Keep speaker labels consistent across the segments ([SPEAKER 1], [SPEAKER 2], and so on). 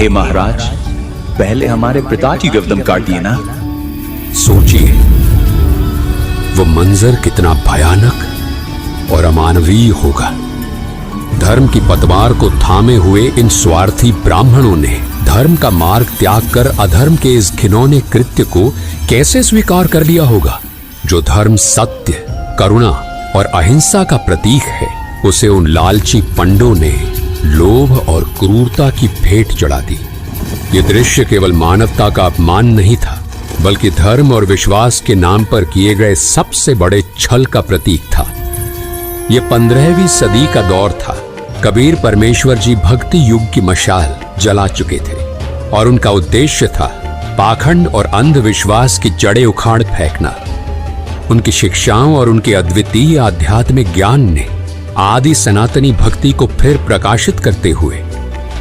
[SPEAKER 1] हे महाराज, पहले हमारे पिता की गर्दन काटिए ना।
[SPEAKER 2] सोचिए वो मंजर कितना भयानक और अमानवीय होगा। धर्म की पतवार को थामे हुए इन स्वार्थी ब्राह्मणों ने धर्म का मार्ग त्याग कर अधर्म के इस घिनौने कृत्य को कैसे स्वीकार कर लिया होगा। जो धर्म सत्य, करुणा और अहिंसा का प्रतीक है, उसे उन लालची पंडों ने लोभ और क्रूरता की भेंट चढ़ा दी। ये दृश्य केवल मानवता का अपमान नहीं था, बल्कि धर्म और विश्वास के नाम पर किए गए सबसे बड़े छल का प्रतीक था। ये 15वीं सदी का दौर था। कबीर परमेश्वर जी भक्ति युग की मशाल जला चुके थे और उनका उद्देश्य था पाखंड और अंधविश्वास की जड़ें उखाड़ फेंकना। उनकी शिक्षाओं और उनके अद्वितीय आध्यात्मिक ज्ञान ने आदि सनातनी भक्ति को फिर प्रकाशित करते हुए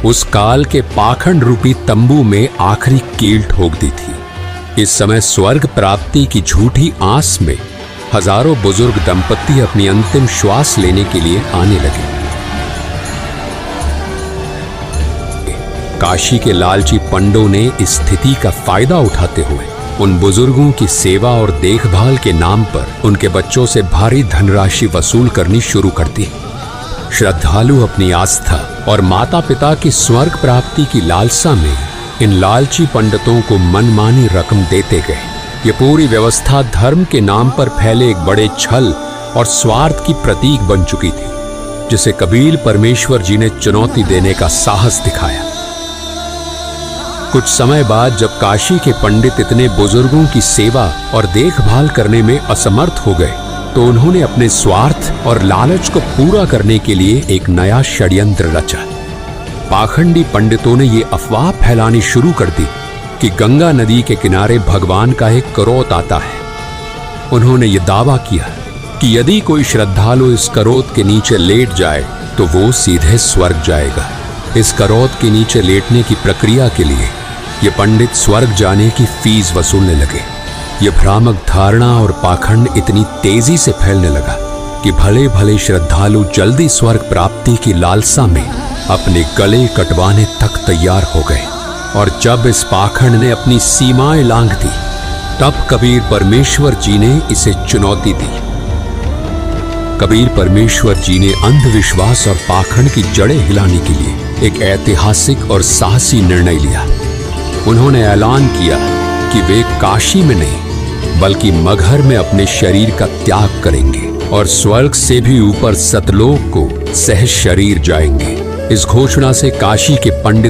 [SPEAKER 2] उस काल के पाखंड रूपी तंबू में आखिरी कील ठोक दी थी। इस समय स्वर्ग प्राप्ति की झूठी आस में हजारों बुजुर्ग दंपत्ति अपनी अंतिम श्वास लेने के लिए आने लगे। काशी के लालची पंडों ने इस स्थिति का फायदा उठाते हुए उन बुजुर्गों की सेवा और देखभाल के नाम पर उनके बच्चों से भारी धनराशि वसूल करनी शुरू कर दी। श्रद्धालु अपनी आस्था और माता पिता की स्वर्ग प्राप्ति की लालसा में इन लालची पंडितों को मनमानी रकम देते गए। ये पूरी व्यवस्था धर्म के नाम पर फैले एक बड़े छल और स्वार्थ की प्रतीक बन चुकी थी, जिसे कबीर परमेश्वर जी ने चुनौती देने का साहस दिखाया। कुछ समय बाद जब काशी के पंडित इतने बुजुर्गों की सेवा और देखभाल करने में असमर्थ हो गए, तो उन्होंने अपने स्वार्थ और लालच को पूरा करने के लिए एक नया षड्यंत्र रचा। पाखंडी पंडितों ने ये अफवाह फैलानी शुरू कर दी कि गंगा नदी के किनारे भगवान का एक करोत आता है। उन्होंने ये दावा किया कि यदि कोई श्रद्धालु इस करोत के नीचे लेट जाए तो वो सीधे स्वर्ग जाएगा। इस करोत के नीचे लेटने की प्रक्रिया के लिए ये पंडित स्वर्ग जाने की फीस वसूलने लगे। ये भ्रामक धारणा और पाखंड इतनी तेजी से फैलने लगा कि भले भले श्रद्धालु जल्दी स्वर्ग प्राप्ति की लालसा में अपने गले कटवाने तक तैयार हो गए। और जब इस पाखंड ने अपनी सीमाएं लांघ दी, तब कबीर परमेश्वर जी ने इसे चुनौती दी। कबीर परमेश्वर जी ने अंधविश्वास और पाखंड की जड़ें हिलाने के लिए एक ऐतिहासिक और साहसी निर्णय लिया। उन्होंने ऐलान किया कि वे काशी में नहीं बल्कि मगहर में अपने शरीर का त्याग करेंगे और स्वर्ग से भी ऊपर सतलोक को सहज शरीर जाएंगे। इस घोषणा से काशी के पंडित